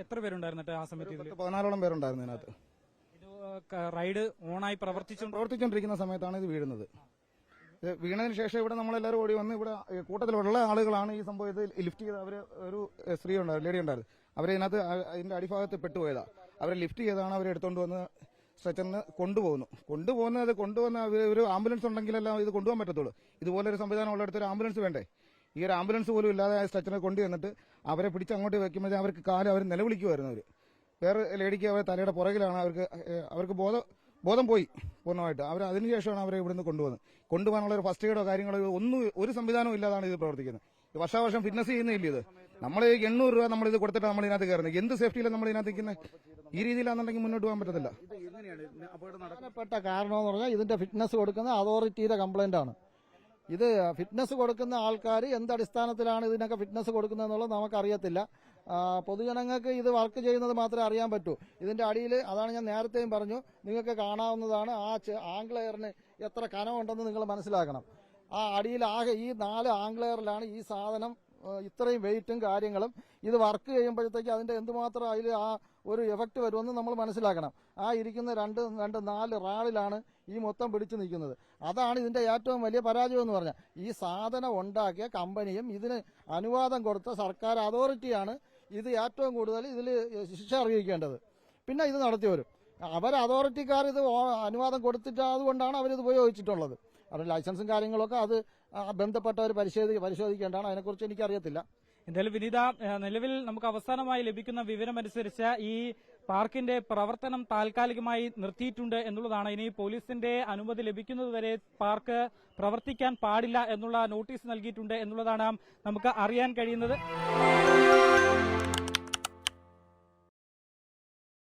എത്ര പേരുണ്ടായിരുന്നിട്ട് ആ സമയത്ത്? 14ഓളം പേരുണ്ടായിരുന്നു ഇതിനകത്ത്. റൈഡ് ഓണായി പ്രവർത്തിച്ചുകൊണ്ടിരിക്കുന്ന സമയത്താണ് ഇത് വീഴുന്നത്. വീണതിന് ശേഷം ഇവിടെ നമ്മളെല്ലാവരും ഓടി വന്ന് ഇവിടെ കൂട്ടത്തിലുള്ള ആളുകളാണ് ഈ സംഭവം ഇത് ലിഫ്റ്റ് ചെയ്ത്. അവര് ഒരു സ്ത്രീ ഉണ്ടായിരുന്നു, ലേഡി ഉണ്ടായിരുന്നു. അവരെ ഇതിനകത്ത് അതിന്റെ അടിഭാഗത്ത് പെട്ടുപോയതാ. അവരെ ലിഫ്റ്റ് ചെയ്താണ് അവരെ എടുത്തുകൊണ്ട് വന്ന് സ്ട്രെച്ചറിന് കൊണ്ടുപോകുന്ന ഒരു ആംബുലൻസ് ഉണ്ടെങ്കിലെല്ലാം ഇത് കൊണ്ടുപോകാൻ പറ്റത്തുള്ളൂ. ഇതുപോലെ ഒരു സംവിധാനം ഉള്ളിടത്ത് ഒരു ആംബുലൻസ് വേണ്ടേ? ഈ ഒരു ആംബുലൻസ് പോലും ഇല്ലാതെ സ്ട്രെച്ചറിനെ കൊണ്ടുവന്നിട്ട് അവരെ പിടിച്ച് അങ്ങോട്ട് വെക്കുമ്പോൾ അവർക്ക് കാലം അവർ നിലവിളിക്കുമായിരുന്നു. അവർ വേറെ ലേഡിക്ക് അവർ തലയുടെ പുറകിലാണ്. അവർക്ക് ബോധം പോയി പൂർണ്ണമായിട്ട്. അവർ അതിനുശേഷമാണ് അവരെ ഇവിടുന്ന് കൊണ്ടുപോകാനുള്ള ഒരു ഫസ്റ്റ് എയ്ഡോ കാര്യങ്ങളോ ഒരു സംവിധാനവും ഇല്ലാതാണ് ഇത് പ്രവർത്തിക്കുന്നത്. വർഷാവർഷം ഫിറ്റ്നസ് ചെയ്യുന്നില്ല. ഇത് നമ്മൾ 800 രൂപ നമ്മൾ ഇത് കൊടുത്തിട്ട് നമ്മൾ ഇതിനകത്ത് കയറുന്നത്. എന്ത് സേഫ്റ്റിയിലാണ് നമ്മൾ ഇതിനകത്ത് നിൽക്കുന്നത്? ഈ രീതിയിലാണെന്നുണ്ടെങ്കിൽ മുന്നോട്ട് പോകാൻ പറ്റത്തില്ല. പ്രധാനപ്പെട്ട കാരണം എന്ന് പറഞ്ഞാൽ ഇതിന്റെ ഫിറ്റ്നസ് കൊടുക്കുന്ന അതോറിറ്റിയുടെ കംപ്ലൈന്റ് ആണ്. ഇത് ഫിറ്റ്നസ് കൊടുക്കുന്ന ആൾക്കാർ എന്തടിസ്ഥാനത്തിലാണ് ഇതിനൊക്കെ ഫിറ്റ്നസ് കൊടുക്കുന്നതെന്നുള്ളത് നമുക്കറിയത്തില്ല. പൊതുജനങ്ങൾക്ക് ഇത് വർക്ക് ചെയ്യുന്നത് മാത്രമേ അറിയാൻ പറ്റൂ. ഇതിന്റെ അടിയിൽ അതാണ് ഞാൻ നേരത്തെയും പറഞ്ഞു, നിങ്ങൾക്ക് കാണാവുന്നതാണ് ആ ആംഗ്ലെയറിന് എത്ര കനമുണ്ടെന്ന് നിങ്ങൾ മനസ്സിലാക്കണം. ആ അടിയിൽ ആകെ ഈ 4 ആംഗ്ലെയറിലാണ് ഈ സാധനം ഇത്രയും വെയിറ്റും കാര്യങ്ങളും. ഇത് വർക്ക് ചെയ്യുമ്പോഴത്തേക്ക് അതിന്റെ എന്തുമാത്രം അതിൽ ആ ഒരു എഫക്ട് വരുമെന്ന് നമ്മൾ മനസ്സിലാക്കണം. ആ ഇരിക്കുന്ന 4 റാളിലാണ് ഈ മൊത്തം പിടിച്ചു നിൽക്കുന്നത്. അതാണ് ഇതിന്റെ ഏറ്റവും വലിയ പരാജയം എന്ന് പറഞ്ഞാൽ. ഈ സാധനം ഉണ്ടാക്കിയ കമ്പനിയും ഇതിന് അനുവാദം കൊടുത്ത സർക്കാർ അതോറിറ്റിയാണ് ഇത് ഏറ്റവും കൂടുതൽ ഇതിൽ ശിക്ഷ അറിയിക്കേണ്ടത്. പിന്നെ ഇത് നടത്തിയവരും അതോറിറ്റിക്കാർ ഇത് അനുവാദം കൊടുത്തിട്ട് അതുകൊണ്ടാണ് അവരിത് ഉപയോഗിച്ചിട്ടുള്ളത്. അവരുടെ ലൈസൻസും കാര്യങ്ങളൊക്കെ അത് ബന്ധപ്പെട്ടവർ പരിശോധിക്കേണ്ടതാണ്. അതിനെക്കുറിച്ച് എനിക്കറിയത്തില്ല. എന്തായാലും വിനീത, നിലവിൽ നമുക്ക് അവസാനമായി ലഭിക്കുന്ന വിവരമനുസരിച്ച് ഈ പാർക്കിന്റെ പ്രവർത്തനം താൽക്കാലികമായി നിർത്തിയിട്ടുണ്ട് എന്നുള്ളതാണ്. ഇനി പോലീസിന്റെ അനുമതി ലഭിക്കുന്നതുവരെ പാർക്ക് പ്രവർത്തിക്കാൻ പാടില്ല എന്നുള്ള നോട്ടീസ് നൽകിയിട്ടുണ്ട് എന്നുള്ളതാണ് നമുക്ക് അറിയാൻ കഴിയുന്നത്.